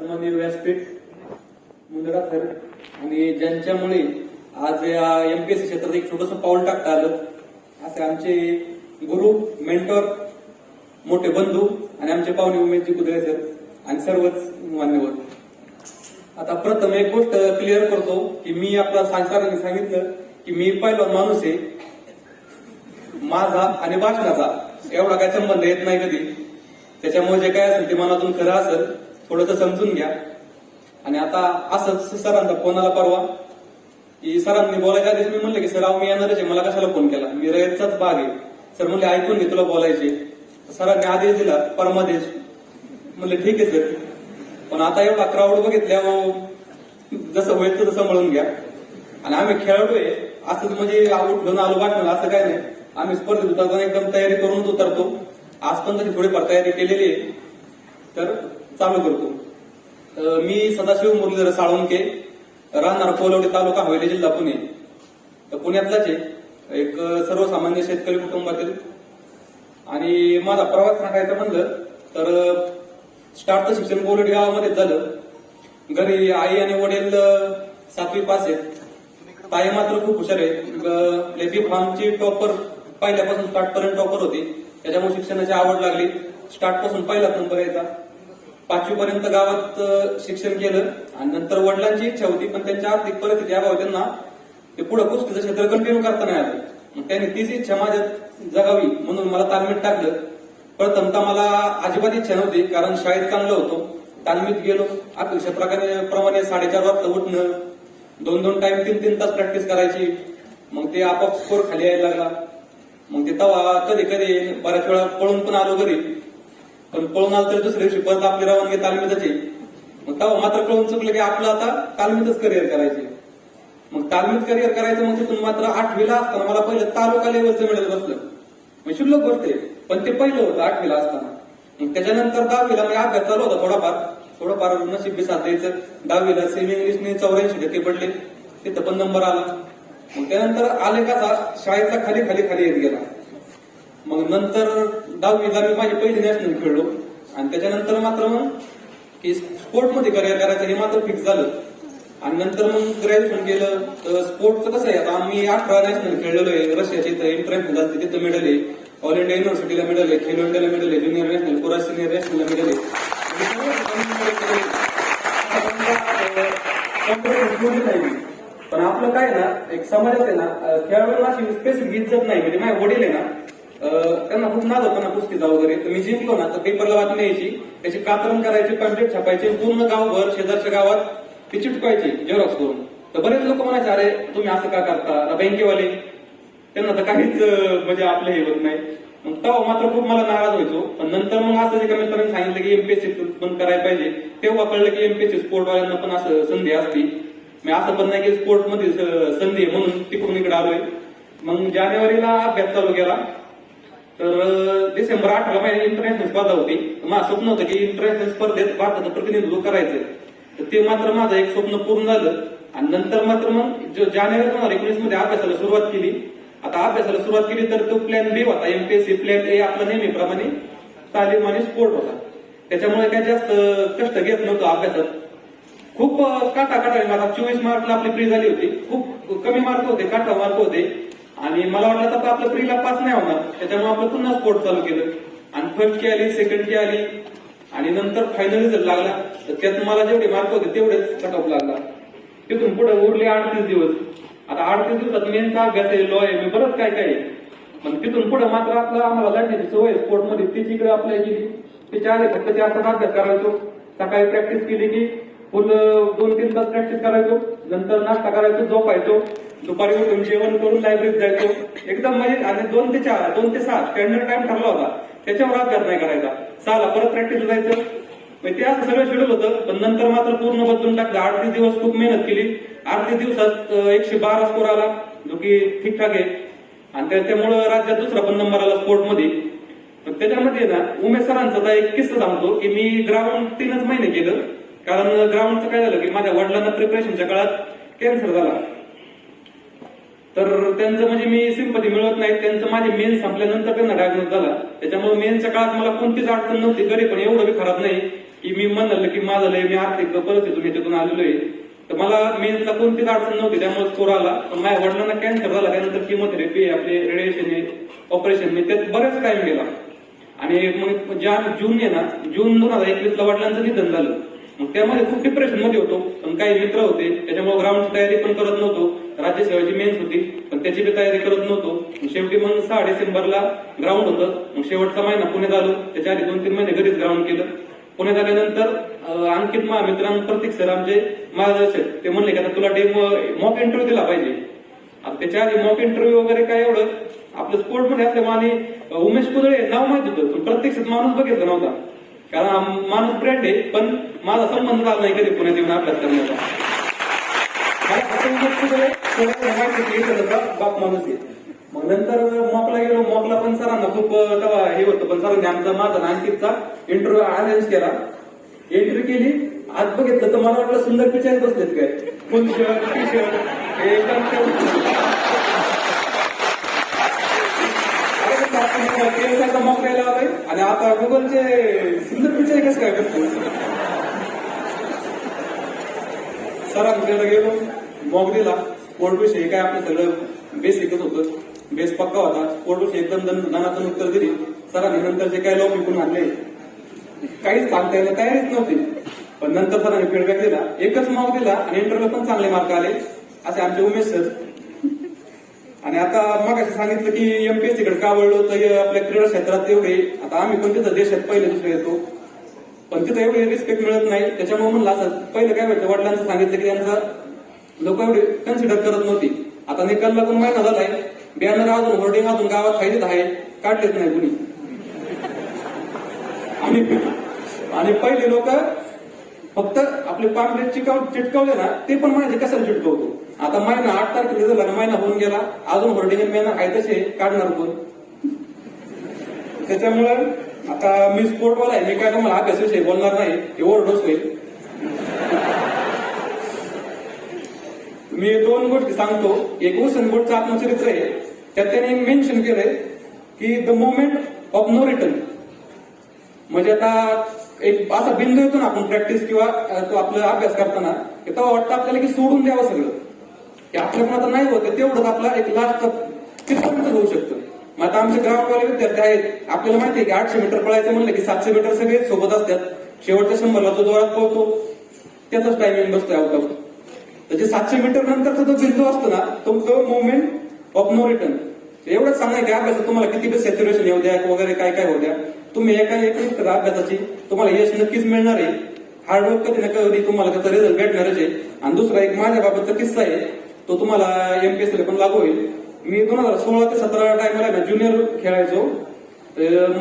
सन्माननीय व्यासपीठ मुंदडा सर आणि ज्यांच्यामुळे आज या एमपीएससी क्षेत्रात एक छोटंसं पाऊल टाकता आलं असे आमचे गुरु मेंटॉर मोठे बंधू आणि आमचे पाहुणे उमेशजी कुदळे सर आणि सर्वच मान्यवर. आता प्रथम एक गोष्ट क्लिअर करतो की मी आपला सरांनी सांगितलं की मी पहिला माणूस आहे, माझा आणि भाषणाचा एवढा काय संबंध येत नाही कधी. त्याच्यामुळे जे काय असेल ते मनातून खरं असेल थोडंसं समजून घ्या. आणि आता असंच सरांचा फोन आला परवा की सरांनी बोलायच्या आधीच मी म्हणलं की सर मी येणारच आहे, मला कशाला फोन केला, मी रयतचाच भाग आहे. सर म्हणले ऐकून घे तुला बोलायचे. सरांनी आदेश दिला परमादेश, म्हणले ठीक आहे सर, पण आता एवढा क्राऊड बघितल्यावर जसं होईल तसं सांभाळून घ्या. आणि आम्ही खेळलोय असंच म्हणजे उठून आलो वाटलं असं काय नाही. आम्ही स्पर्धेत उतरताना एकदम तयारी करूनच उतरतो. आज पण तशी थोडीफार तयारी केलेली आहे, तर चालू करतो. मी सदाशिव मुरलीधर साळुंके, राहणार कोलवडी तालुका हवेली जिल्हा पुणे. तर पुण्यातलाच आहे, एक सर्वसामान्य शेतकरी कुटुंबातील. आणि माझा प्रवास सांगायचा म्हणलं तर स्टार्टचं शिक्षण कोलवडी गावामध्येच झालं. घरी आई आणि वडील 7वी पास आहेत. ताई मात्र खूप हुशार आहे, लेबी फार्मची टॉपर पहिल्यापासून स्टार्ट पर्यंत टॉपर होती. त्याच्यामुळे शिक्षणाची आवड लागली. स्टार्ट पासून पहिलाच नंबर यायचा. 5वी पर्यंत गावात शिक्षण केलं आणि नंतर वडिलांची इच्छा होती पण त्यांच्या आर्थिक परिस्थिती अभाव त्यांना ते पुढे कुस्तीचं क्षेत्र कंटिन्यू करता नाही आलं. मग त्यांनी तीच इच्छा माझ्यात जगावी म्हणून मला तालमीत टाकलं. प्रथमतः मला अजिबात इच्छा नव्हती, कारण शाळेत चांगलं होतो. तालमीत गेलो, अपेक्षा प्रमाणे 4:30 वाजता उठणं, 2-2 टाइम 3-3 तास प्रॅक्टिस करायची. मग ते आपोआप स्कोर खाली यायला लागला. मग ते तवा कधी कधी बऱ्याच वेळा पळून पण आलो घरी, पण पळून आलो तर दुसऱ्या दिवशी परत आपली रवानगी तालमीतच आहे. मग तवा मात्र कळून चुकलं की आपलं आता तालमीतच करिअर करायचे. मग तालमीत करिअर करायचं मग तिथून मात्र 8वीला असताना मला पहिलं तालुका लेवलचं मेडल बसलं. मग शुल्लक गोष्ट आहे, पण ते पहिलं होतं 8वीला असताना. मग त्याच्यानंतर 10वीला मी अभ्यास चालू होता थोडंफार नशीब बी साथ द्यायचं. 10वीला सेमी इंग्लिशने 84% पडले, तिथं पण नंबर आला. मग त्यानंतर आले कसा शाळेतला खाली येत गेला. मग नंतर 10वीला मी माझी पहिली नॅशनल खेळलो आणि त्याच्यानंतर मात्र मग की स्पोर्टमध्ये करिअर करायचं हे मात्र फिक्स झालं. आणि नंतर मग ग्रॅज्युएशन केलं. तर स्पोर्टचं कसं आहे, आता मी 18 नॅशनल खेळलेलो आहे. रशियाच्या इथं इंटरनॅशनल तिथं मेडल आहे, ऑल इंडिया युनिव्हर्सिटीला मेडल आहे, खेलो इंडियाला मेडल आहे, ज्युनियर नॅशनल कोरा सिनियर नॅशनलला मेडल आहे. पण आपलं काय ना एक समाजात आहे ना खेळाडूंना अशी स्पेसिफिक इज्जत नाही. म्हणजे माझे वडील आहे ना त्यांना खूप नाद होता ना कुस्तीचा वगैरे. तर मी जिंकलो ना तर पेपरला बातमी यायची, त्याची कातरण करायची, पॅम्पलेट छापायचे, पूर्ण गावभर शेजारच्या गावात ते चिटकायचे झेरॉक्स करून. तर बरेच लोक म्हणायचे अरे तुम्ही असं का करता, बँकेवाले त्यांना तर काहीच म्हणजे आपलं हे होत नाही. मग तेव्हा मात्र खूप मला नाराज व्हायचो. पण नंतर मग असं एका मित्रांनी सांगितलं की एमपीएससी बंद करायला पाहिजे. तेव्हा कळलं की एमपीएससी स्पोर्टवाल्यांना पण असं संधी असती. मी असं पण नाही की स्पोर्टमध्ये संधी आहे म्हणून तिकडून इकडे आलोय. मग जानेवारीला अभ्यास चालू केला. तर डिसेंबर 18 महिन्यात इंटरनॅशनल स्पर्धा होती. माझं स्वप्न होतं की इंटरनॅशनल स्पर्धेत भारताचं प्रतिनिधित्व करायचं. तर ते मात्र माझं एक स्वप्न पूर्ण झालं. आणि नंतर मात्र मग जानेवारी 2019 मध्ये अभ्यासाला सुरुवात केली. आता अभ्यासाला सुरुवात केली तर तो प्लॅन बी होता एमपीएससी. प्लॅन ए आपला नेहमीप्रमाणे तालीम आणि स्पोर्ट होता. त्याच्यामुळे काही जास्त कष्ट घेत नव्हतं अभ्यासात. खूप काटा मला 24 मार्कला आपली प्री झाली होती. खूप कमी मार्क होते, काटा मार्क होते. आणि मला वाटलं तर आपलं प्रीला पास नाही होणार, त्याच्यामुळे आपण पुन्हा स्पोर्ट चालू केलं. आणि फर्स्ट की आली, सेकंड की आली आणि नंतर फायनल रिझल्ट लागला. तर त्यात मला जेवढे मार्क होते तेवढेच कट ऑफ लागला. तिथून पुढे उरले 38 दिवस. आता 38 दिवसात मेनचा अभ्यास आहे, लॉ आहे, मी बरंच काय काय. पण तिथून पुढे मात्र आपलं आम्हाला लढण्याची सवय स्पोर्टमध्ये तीच इकडे अप्लाय केली. त्याच्या आधी फक्त 4 तास अभ्यास करायचो. सकाळी प्रॅक्टिस केली की फुल 2-3 तास प्रॅक्टिस करायचो. नंतर नाश्ता करायचो, झोपायचो. दुपारी उठून जेवण करून लायब्ररीत जायचो. एकदम म्हणजे आणि 2 ते 6 स्टँडर्ड टाइम ठरला होता. त्याच्यावर अभ्यास नाही करायचा. 6ला परत प्रॅक्टिसला जायचं. ते असं सगळं शेड्यूल होतं. पण नंतर मात्र पूर्ण बदलून टाकलं. 38 दिवस खूप मेहनत केली. 38 दिवसात 112 स्कोर आला, जो की ठीकठाक आहे. आणि त्यामुळं राज्यात दुसरा पण नंबर आला स्पोर्टमध्ये. त्याच्यामध्ये ना उमेश सरांचा एक किस्सा सांगतो की मी ग्राउंड 3च महिने केलं. कारण ग्राउंडचं काय झालं की माझ्या वडिलांना प्रिपरेशनच्या काळात कॅन्सर झाला. तर त्यांचं म्हणजे मी सिंपती मिळवत नाही. त्यांचं माझे मेन संपल्यानंतर त्यांना डायग्नोज झाला. त्याच्यामुळे मेनच्या काळात मला कोणतीच अडचण नव्हती. घरी पण एवढं बी खराब नाही की मी म्हणाल की माझं लय मी आर्थिक परिस्थितीतून ह्याच्यातून आलेलो आहे, तर मला मेन्सला कोणतीच अडचण नव्हती, त्यामुळे स्कोर आला. पण माझ्या वडिलांना कॅन्सर झाला, त्यानंतर किमोथेरपी आपले रेडिएशन ऑपरेशन त्यात बराच टाइम गेला. आणि मग जून आहे ना, जून 2021 वडिलांचं निधन झालं. मग त्यामध्ये खूप डिप्रेशन मध्ये होतो. पण काही मित्र होते, त्याच्यामुळे ग्राउंडची तयारी पण करत नव्हतो. राज्यसेवेची मेन्स होती, पण त्याची बी तयारी करत नव्हतो. शेवटी मग 6 डिसेंबरला ग्राउंड होतं. मग शेवटचा महिना पुण्यात आलो. त्याच्या आधी 2-3 महिने घरीच ग्राउंड केलं. पुण्यात आल्यानंतर अंकित महामित्रांनो, प्रतीक सर आमचे मार्गदर्शक, ते म्हणले की आता तुला मॉक इंटरव्ह्यू दिला पाहिजे. आता त्याच्या आधी मॉक इंटरव्ह्यू वगैरे काय एवढं आपलं स्पोर्टमध्ये असल्यामुळे, आणि उमेश कुदळे नाव माहित होतं, पण प्रत्यक्षात माणूस बघितला नव्हता. कारण माणूस ब्रँड आहे, पण माझा संबंध झाला नाही कधी पुण्यात येऊन अभ्यास करण्याचा. बाप माणूस आहे. मग नंतर मॉकला गेलो. मॉकला पण सरांना खूप तेव्हा हे होतं, पण सरांनी आमचा माझा अंकितचा इंटरव्ह्यू अरेंज केला. एंट्री केली, आज बघितलं तर मला वाटलं सुंदर पिक्चर बसलेत काय, फुल शर्ट टी शर्ट एकदम केसाचा मॉक द्यायला आलाय. आणि आता गुगलचे सुंदर पिक्चर कसं काय करतो. सरांकडे गेलो, मॉक दिला. स्पोर्ट विषयी काय आपलं सगळं बेसिकच होतं, बेस पक्का होता. स्पोर्ट विषयी एकदम दनादन उत्तर दिली. सरांनी नंतर जे काही लोक विकून आणले, काहीच सांगता यायला तयारीच नव्हती. पण नंतर सरांनी फीडबॅक दिला, एकच मॉक दिला आणि इंटरव्ह्यू पण चांगले मार्क आले. असे आमचे उमेश सर. आणि आता मग असं सांगितलं की एमपीएससी कडे का वळलो, तर आपल्या क्रीडा क्षेत्रात एवढे, आता आम्ही पण तिथं देशात पहिले दुसरे येतो, पण तिथं एवढे रिस्पेक्ट मिळत नाही. त्याच्यामुळे म्हणलं असं पहिलं काय व्हायचं, वडिलांचं सांगितलं की त्यांचा लोक एवढे कन्सिडर करत नव्हती. आता निकाल लागून महिना झालाय, बॅनर अजून होर्डिंग अजून गावात फायदेत आहे, काढलेच नाही कुणी. आणि पहिले लोक फक्त आपले पाम्पलेट चिटकवले ना, ते पण म्हणायचे कशाला चिटकवतो. आता महिना 8 तारखेला झाला, महिना होऊन गेला, अजून होर्डिंग बॅनर आहे तसे काढणार कोण. त्याच्यामुळे आता मी स्पोर्टवाला आहे, मी काय तुम्हाला अभ्यासाविषयी बोलणार नाही, ओव्हरडोस होईल. मी 2 गोष्टी सांगतो. एक हुसेन बोल्टचं आत्मचरित्र आहे, त्यात त्याने मेन्शन केलंय की the moment of no return. म्हणजे आता एक असा बिंदू येतो ना आपण प्रॅक्टिस किंवा तो आपला अभ्यास करताना, तेव्हा वाटतं आपल्याला की सोडून द्यावं सगळं, की आपल्याकडून आता नाही होतं, तेवढंच आपला एक लास्टचा तिथपर्यंत होऊ शकतं. मग आता आमचे ग्राउंडवाले विद्यार्थी आहेत, आपल्याला माहिती आहे की 800 मीटर पळायचं म्हणलं की 700 मीटर सगळे सोबत असतात. शेवटच्या 100ला जो जोरात पळतो त्याचाच टायमिंग बसतोय आउट ऑफ. तर जे 700 मीटर नंतरचा जो बिंदू असतो ना, तो मोमेंट ऑफ नो रिटर्न. एवढंच सांगाय की अभ्यासात तुम्हाला किती बी सॅच्युरेशन येऊ द्या वगैरे काय काय होऊ द्या, तुम्ही एका एक अभ्यासाची तुम्हाला यश नक्कीच मिळणार आहे. हार्डवर्क कधी ना कधी तुम्हाला त्याचा रिझल्ट भेटणारच आहे. आणि दुसरा एक माझ्या बाबतचा किस्सा आहे, तो तुम्हाला एमपीएससीला पण लागू होईल. मी 2016 ते 17 टाइमला ज्युनियर खेळायचो.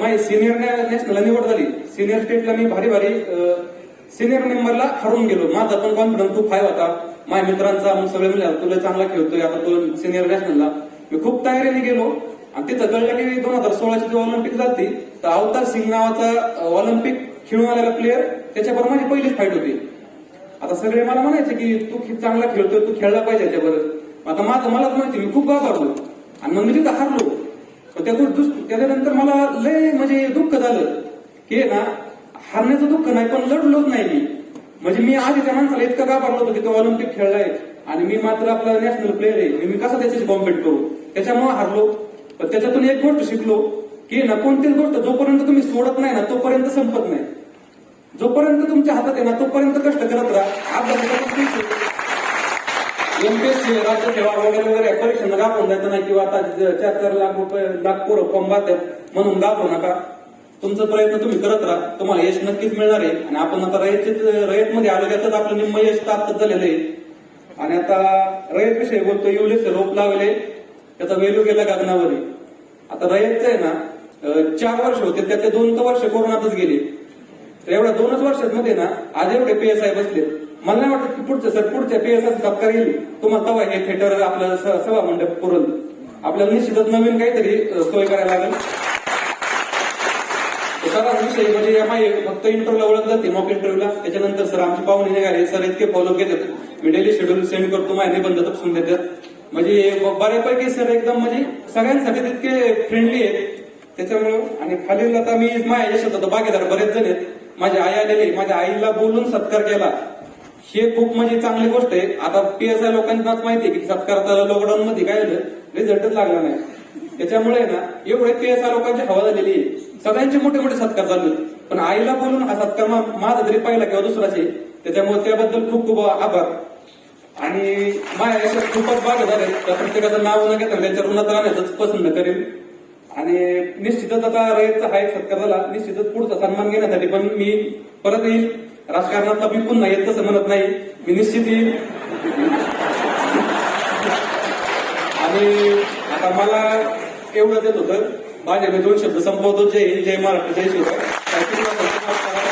माझी सिनियर नॅशनलला निवड झाली. सिनियर स्टेटला मी भारी सिनियर मेंबरला हरवून गेलो. माझा पण कॉन्फिडन्स खूप हाय होता माझ्या मित्रांचा. मग सगळे म्हणले तुला चांगला खेळतोय, आता तो सिनियर नॅशनलला. मी खूप तयारीने गेलो आणि तिथं कळलं की 2016ची जी ऑलिम्पिक झाली, तर अवतार सिंग नावाचा ऑलिम्पिक खेळून आलेला प्लेअर, त्याच्याबरोबर माझी पहिलीच फाईट होती. आता सगळे मला म्हणायचे की तू चांगला खेळतोय, तू खेळला पाहिजे त्याच्याबरोबर. आता मलाच माहिती, मी खूप घाबरलो आणि मग मी तिथं हारलो. त्याच्यानंतर मला लय म्हणजे दुःख झालं की ना, हारण्याचं दुःख नाही पण लढलोच नाही मी. म्हणजे मी आधी त्या माणसाला इतका घाबरलो होतो की तो ऑलिम्पिक खेळलाय आणि मी मात्र आपला नॅशनल प्लेअर आहे, मी कसं त्याच्याशी कॉम्पिट करू. त्याच्यामुळे हारलो. पण त्याच्यातून एक गोष्ट शिकलो की ना, कोणतीच गोष्ट जोपर्यंत तुम्ही सोडत नाही ना, तोपर्यंत संपत नाही. जोपर्यंत तुमच्या हातात आहे ना, तोपर्यंत कष्ट करत राहा. एमपीएससी राज्य सेवा वगैरे वगैरे परीक्षांना घाबरून द्यायचं नाही, किंवा आता 4 लाख पोरं फॉर्म भरतात म्हणून घाबरू नका. तुमचा प्रयत्न तुम्ही करत राहा, तुम्हाला यश नक्कीच मिळणार आहे. आणि आपण आता रयतमध्ये आलो, त्यातच आपलं निम्म यश प्राप्त झालेलं आहे. आणि आता रयत विषयी बोलतो, युलेस रोप लावले, त्याचा वेल्यू गेला गगनावर. आता रयतचं आहे ना 4 वर्ष होते, त्यातले 2 वर्ष कोरोनातच गेले. तर एवढ्या 2च वर्षांमध्ये ना आज एवढे पीएसआय बसले. मला नाही वाटत की पुढच्या पीएसआय सत्कार येईल तुम्हाला, तेव्हा हे थिएटर आपलं सभा मंडप पुरल. आपल्याला निश्चितच नवीन काहीतरी सोय करायला लागेल. विषयी म्हणजे फक्त इंटरव्ह्यूला ओळख जाते, मॉक इंटरव्ह्यूला. त्याच्यानंतर सर आमची पाहुणे निघाले, सर इतके फॉलो घेतात, मी डेली शेड्यूल सेंड करतो, माझे निबंध तपसून देतात. म्हणजे बऱ्यापैकी सर एकदम म्हणजे सगळ्यांसाठी तितके फ्रेंडली आहेत. त्याच्यामुळे आणि खालील आता मी माझ्या यशात होतो, बागेदार बरेच जण आहेत, माझी आई आलेली, माझ्या आईला बोलून सत्कार केला, हे खूप म्हणजे चांगली गोष्ट आहे. आता PSI लोकांनाच माहिती आहे की सत्कार लॉकडाऊन मध्ये काय झालं, रिझल्टच लागला नाही. त्याच्यामुळे ना एवढे PSI लोकांची हवा झालेली आहे, सगळ्यांचे मोठे मोठे सत्कार चालू आहेत. पण आईला बोलून हा सत्कार माझा तरी पहिला किंवा दुसराच आहे. त्याच्यामुळे त्याबद्दल खूप खूप आभार. आणि माझ्या याच्यात खूपच भागीदार आहेत, त्या प्रत्येकाचं नाव न घेता त्यांच्या ऋणात राहण्याच पसंत करेल. आणि निश्चितच आता रयतचा हा एक सत्कार झाला, निश्चितच पुढचा सन्मान घेण्यासाठी पण मी परत येईल. राजकारणातला मी पुन्हा येत तसं म्हणत नाही, मी निश्चित येईल. आणि आता मला एवढं देत होतं, माझे मी 2 शब्द संपवतो. जय हिंद, जय महाराष्ट्र, जय शिवराय.